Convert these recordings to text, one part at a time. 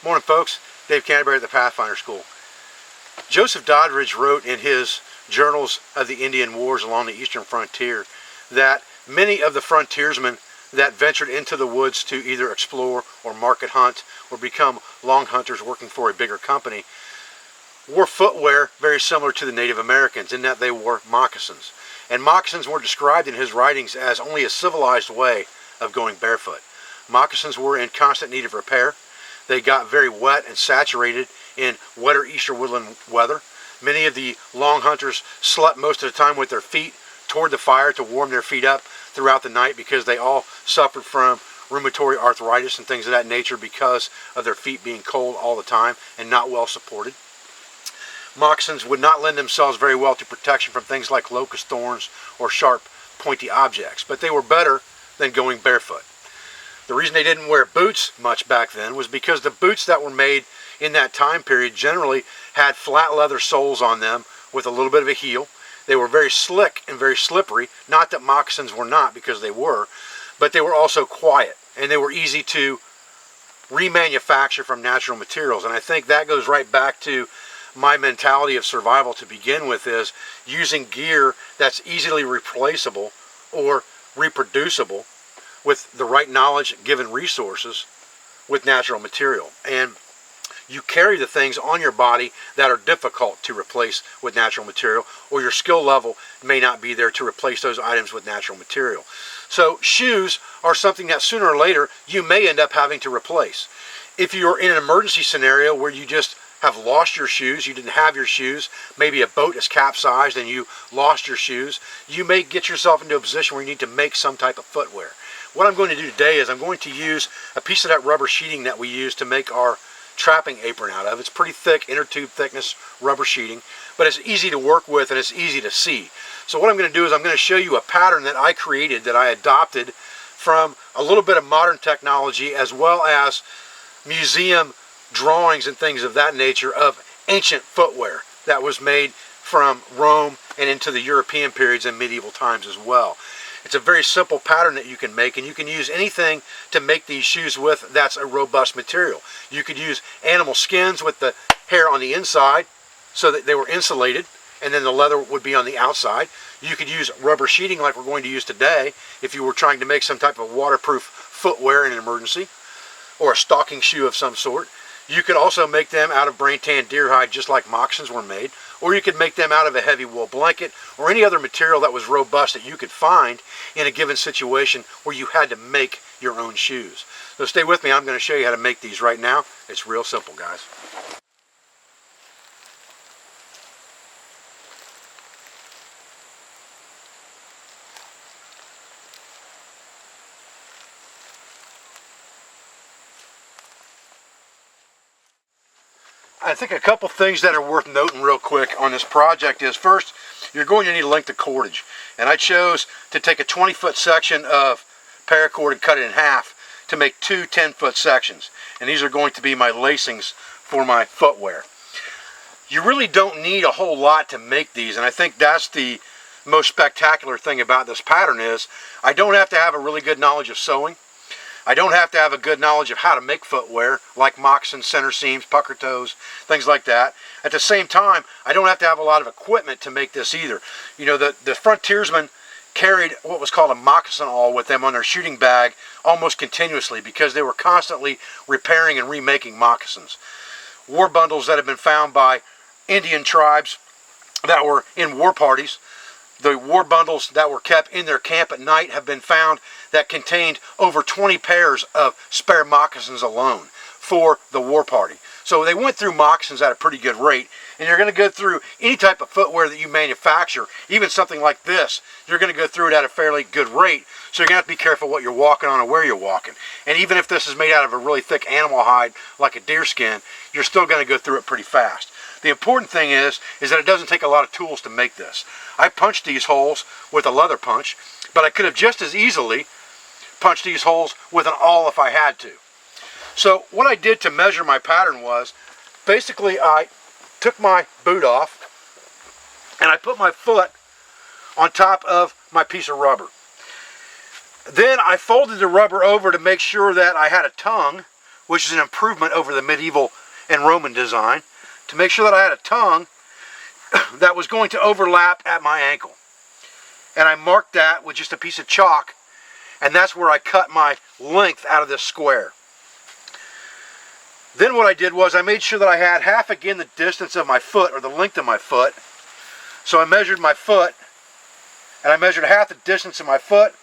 Morning, folks. Dave Canterbury at the Pathfinder School. Joseph Doddridge wrote in his Journals of the Indian Wars along the eastern frontier that many of the frontiersmen that ventured into the woods to either explore or market hunt or become long hunters working for a bigger company wore footwear very similar to the Native Americans in that they wore moccasins. And moccasins were described in his writings as only a civilized way of going barefoot. Moccasins were in constant need of repair. They got very wet and saturated in wetter eastern woodland weather. Many of the long hunters slept most of the time with their feet toward the fire to warm their feet up throughout the night because they all suffered from rheumatoid arthritis and things of that nature because of their feet being cold all the time and not well supported. Moccasins would not lend themselves very well to protection from things like locust thorns or sharp, pointy objects, but they were better than going barefoot. The reason they didn't wear boots much back then was because the boots that were made in that time period generally had flat leather soles on them with a little bit of a heel. They were very slick and very slippery. Not that moccasins were not, because they were, but they were also quiet and they were easy to remanufacture from natural materials. And I think that goes right back to my mentality of survival to begin with, is using gear that's easily replaceable or reproducible with the right knowledge, given resources, with natural material. And you carry the things on your body that are difficult to replace with natural material, or your skill level may not be there to replace those items with natural material. So shoes are something that sooner or later you may end up having to replace. If you're in an emergency scenario where you just have lost your shoes, you didn't have your shoes, maybe a boat is capsized and you lost your shoes, you may get yourself into a position where you need to make some type of footwear. What I'm going to do today is I'm going to use a piece of that rubber sheeting that we use to make our trapping apron out of. It's pretty thick, inner tube thickness rubber sheeting, but it's easy to work with and it's easy to see. So what I'm going to do is I'm going to show you a pattern that I created, that I adopted from a little bit of modern technology as well as museum drawings and things of that nature of ancient footwear that was made from Rome and into the European periods and medieval times as well. It's a very simple pattern that you can make, and you can use anything to make these shoes with that's a robust material. You could use animal skins with the hair on the inside so that they were insulated, and then the leather would be on the outside. You could use rubber sheeting like we're going to use today if you were trying to make some type of waterproof footwear in an emergency, or a stocking shoe of some sort. You could also make them out of brain tan deer hide just like moccasins were made, or you could make them out of a heavy wool blanket or any other material that was robust that you could find in a given situation where you had to make your own shoes. So stay with me, I'm going to show you how to make these right now. It's real simple, guys. I think a couple things that are worth noting real quick on this project is, first, you're going to need a length of cordage. And I chose to take a 20-foot section of paracord and cut it in half to make two 10-foot sections. And these are going to be my lacings for my footwear. You really don't need a whole lot to make these, and I think that's the most spectacular thing about this pattern is I don't have to have a really good knowledge of sewing. I don't have to have a good knowledge of how to make footwear, like moccasins, center seams, pucker toes, things like that. At the same time, I don't have to have a lot of equipment to make this either. You know, the frontiersmen carried what was called a moccasin awl with them on their shooting bag almost continuously because they were constantly repairing and remaking moccasins. War bundles that have been found by Indian tribes that were in war parties, the war bundles that were kept in their camp at night have been found that contained over 20 pairs of spare moccasins alone for the war party. So they went through moccasins at a pretty good rate, and you're going to go through any type of footwear that you manufacture, even something like this, you're going to go through it at a fairly good rate, so you're going to have to be careful what you're walking on and where you're walking. And even if this is made out of a really thick animal hide, like a deer skin, you're still going to go through it pretty fast. The important thing is that it doesn't take a lot of tools to make this. I punched these holes with a leather punch, but I could have just as easily punched these holes with an awl if I had to. So what I did to measure my pattern was, basically I took my boot off and I put my foot on top of my piece of rubber. Then I folded the rubber over to make sure that I had a tongue which is an improvement over the medieval and Roman design, to make sure that I had a tongue that was going to overlap at my ankle. And I marked that with just a piece of chalk, and that's where I cut my length out of this square. Then what I did was I made sure that I had half again the distance of my foot, or the length of my foot. So I measured my foot, and I measured half the distance of my foot,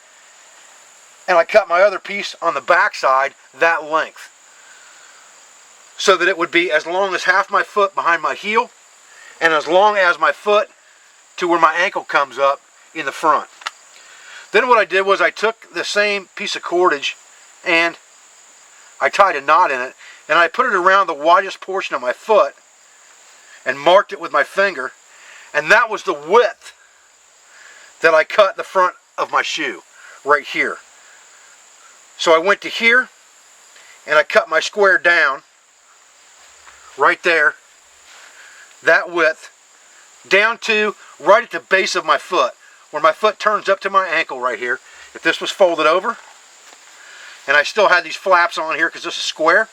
and I cut my other piece on the back side that length, so that it would be as long as half my foot behind my heel, and as long as my foot to where my ankle comes up in the front. Then what I did was I took the same piece of cordage and I tied a knot in it, and I put it around the widest portion of my foot and marked it with my finger, and that was the width that I cut the front of my shoe, right here. So I went to here and I cut my square down right there, that width, down to right at the base of my foot, where my foot turns up to my ankle right here. If this was folded over, and I still had these flaps on here because this is square,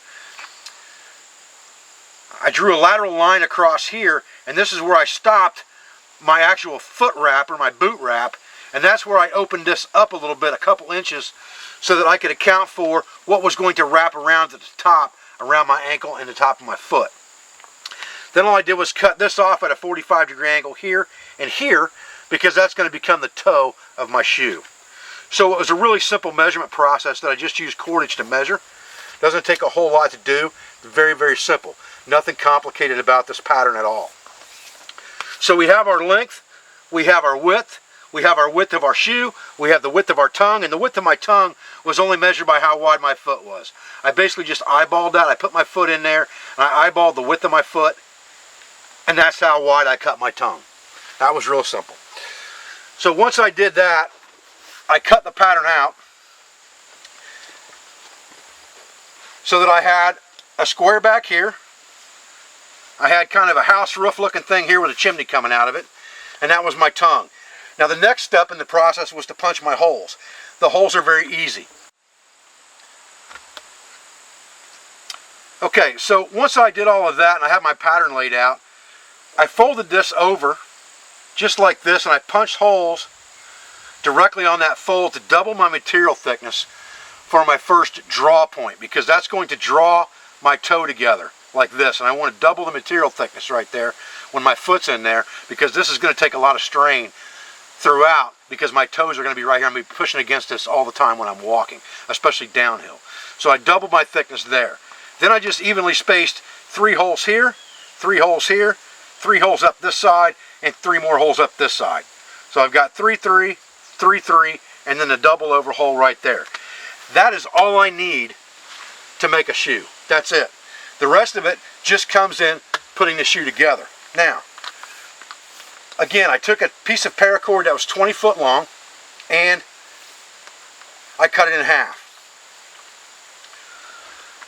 I drew a lateral line across here, and this is where I stopped my actual foot wrap, or my boot wrap, and that's where I opened this up a little bit, a couple inches, so that I could account for what was going to wrap around at the top, around my ankle and the top of my foot. Then all I did was cut this off at a 45-degree angle here and here, because that's going to become the toe of my shoe. So it was a really simple measurement process that I just used cordage to measure. Doesn't take a whole lot to do. It's very, very simple. Nothing complicated about this pattern at all. So we have our length, we have our width, we have our width of our shoe, we have the width of our tongue, and the width of my tongue was only measured by how wide my foot was. I basically just eyeballed that. I put my foot in there, and I eyeballed the width of my foot, and that's how wide I cut my tongue. That was real simple. So once I did that, I cut the pattern out so that I had a square back here. I had kind of a house roof looking thing here with a chimney coming out of it, and that was my tongue. Now the next step in the process was to punch my holes. The holes are very easy. Okay, so once I did all of that and I had my pattern laid out, I folded this over just like this, and I punched holes directly on that fold to double my material thickness for my first draw point, because that's going to draw my toe together like this, and I want to double the material thickness right there when my foot's in there, because this is going to take a lot of strain throughout, because my toes are going to be right here. I'm going to be pushing against this all the time when I'm walking, especially downhill. So I doubled my thickness there. Then I just evenly spaced 3 holes here, 3 holes here, 3 holes up this side, and 3 more holes up this side. So I've got 3, 3, 3, 3, and then the double over hole right there. That is all I need to make a shoe. That's it. The rest of it just comes in putting the shoe together. Now, again, I took a piece of paracord that was 20 foot long, and I cut it in half.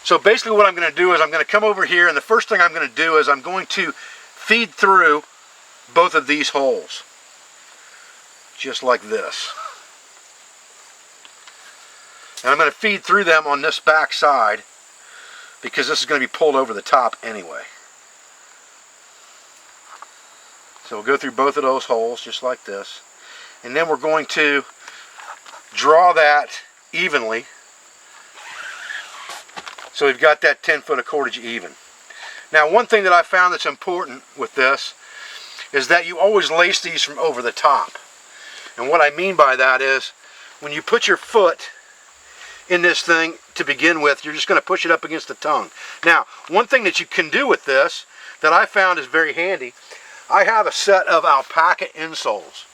So basically what I'm going to do is I'm going to come over here, and the first thing I'm going to do is I'm going to feed through both of these holes, just like this. And I'm going to feed through them on this back side, because this is going to be pulled over the top anyway. So we'll go through both of those holes just like this, and then we're going to draw that evenly, so we've got that 10 foot of cordage even. Now, one thing that I found that's important with this is that you always lace these from over the top. And what I mean by that is, when you put your foot in this thing to begin with, you're just going to push it up against the tongue. Now, one thing that you can do with this that I found is very handy, I have a set of alpaca insoles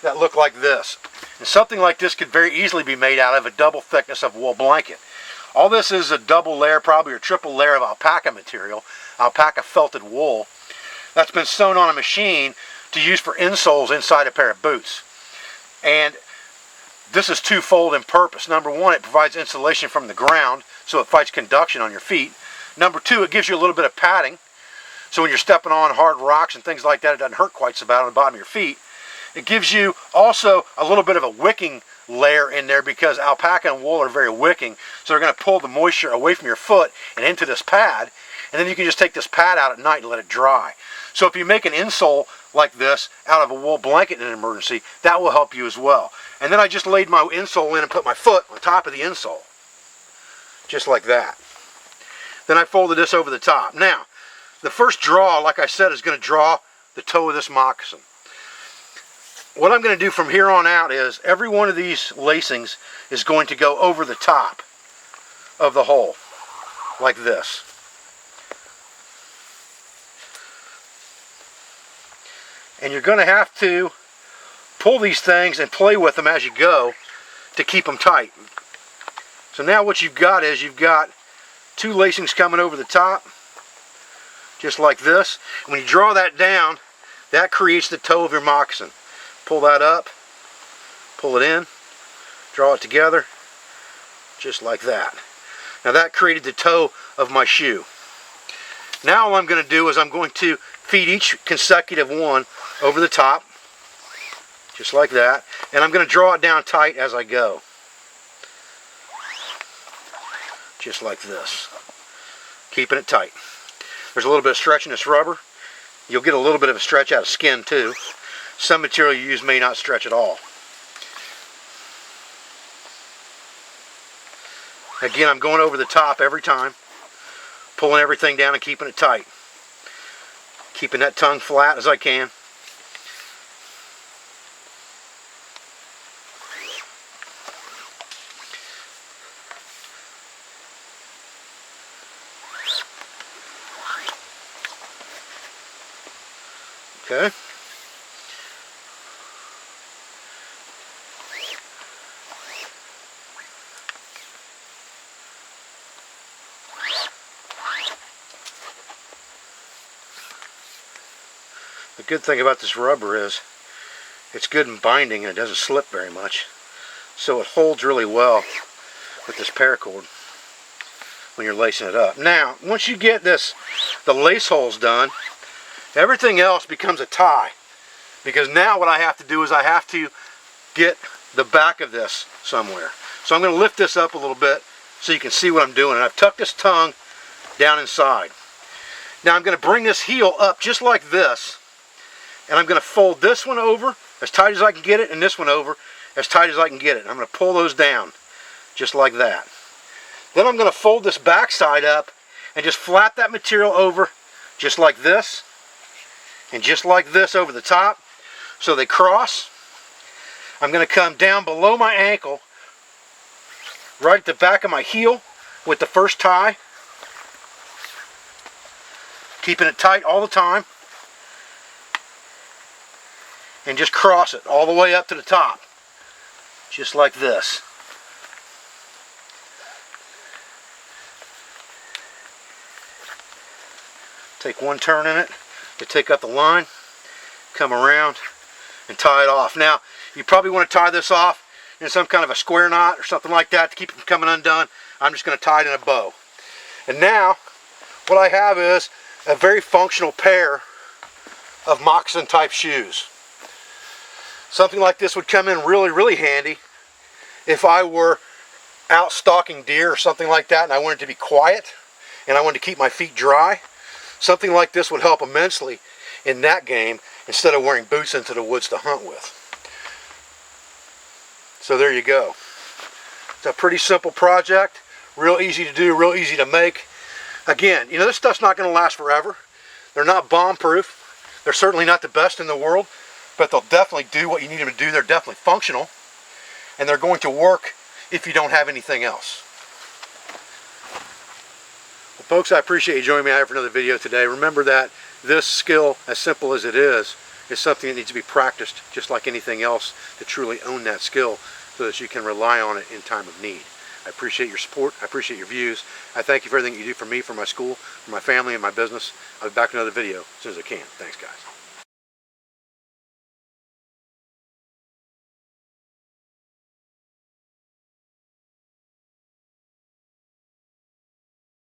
that look like this. And something like this could very easily be made out of a double thickness of wool blanket. All this is a double layer, probably, or triple layer of alpaca material, alpaca felted wool, that's been sewn on a machine to use for insoles inside a pair of boots. And this is twofold in purpose. Number one, it provides insulation from the ground, so it fights conduction on your feet. Number two, it gives you a little bit of padding, so when you're stepping on hard rocks and things like that, it doesn't hurt quite so bad on the bottom of your feet. It gives you also a little bit of a wicking layer in there because alpaca and wool are very wicking, so they're going to pull the moisture away from your foot and into this pad, and then you can just take this pad out at night and let it dry. So if you make an insole like this out of a wool blanket in an emergency, that will help you as well. And then I just laid my insole in and put my foot on top of the insole, just like that. Then I folded this over the top. Now, the first draw, like I said, is going to draw the toe of this moccasin. What I'm going to do from here on out is every one of these lacings is going to go over the top of the hole, like this. And you're going to have to pull these things and play with them as you go to keep them tight. So now what you've got is you've got two lacings coming over the top, just like this. And when you draw that down, that creates the toe of your moccasin. Pull that up, pull it in, draw it together, just like that. Now that created the toe of my shoe. Now all I'm going to do is I'm going to feed each consecutive one over the top, just like that, and I'm going to draw it down tight as I go, just like this, keeping it tight. There's a little bit of stretch in this rubber. You'll get a little bit of a stretch out of skin too. Some material you use may not stretch at all. Again, I'm going over the top every time, pulling everything down and keeping it tight. Keeping that tongue flat as I can. Okay. The good thing about this rubber is it's good in binding and it doesn't slip very much. So it holds really well with this paracord when you're lacing it up. Now, once you get the lace holes done, everything else becomes a tie. Because now what I have to do is I have to get the back of this somewhere. So I'm going to lift this up a little bit so you can see what I'm doing. And I've tucked this tongue down inside. Now I'm going to bring this heel up just like this. And I'm going to fold this one over as tight as I can get it, and this one over as tight as I can get it. And I'm going to pull those down just like that. Then I'm going to fold this back side up and just flap that material over just like this and just like this over the top so they cross. I'm going to come down below my ankle right at the back of my heel with the first tie, keeping it tight all the time. And just cross it all the way up to the top, just like this. Take one turn in it to take up the line, come around and tie it off. Now, you probably want to tie this off in some kind of a square knot or something like that to keep it from coming undone. I'm just going to tie it in a bow. And now, what I have is a very functional pair of moccasin type shoes. Something like this would come in really, really handy if I were out stalking deer or something like that and I wanted to be quiet and I wanted to keep my feet dry. Something like this would help immensely in that game instead of wearing boots into the woods to hunt with. So there you go. It's a pretty simple project, real easy to do, real easy to make. Again, you know, this stuff's not going to last forever. They're not bomb-proof. They're certainly not the best in the world. But they'll definitely do what you need them to do. They're definitely functional. And they're going to work if you don't have anything else. Well, folks, I appreciate you joining me out for another video today. Remember that this skill, as simple as it is something that needs to be practiced just like anything else to truly own that skill so that you can rely on it in time of need. I appreciate your support. I appreciate your views. I thank you for everything you do for me, for my school, for my family, and my business. I'll be back with another video as soon as I can. Thanks, guys.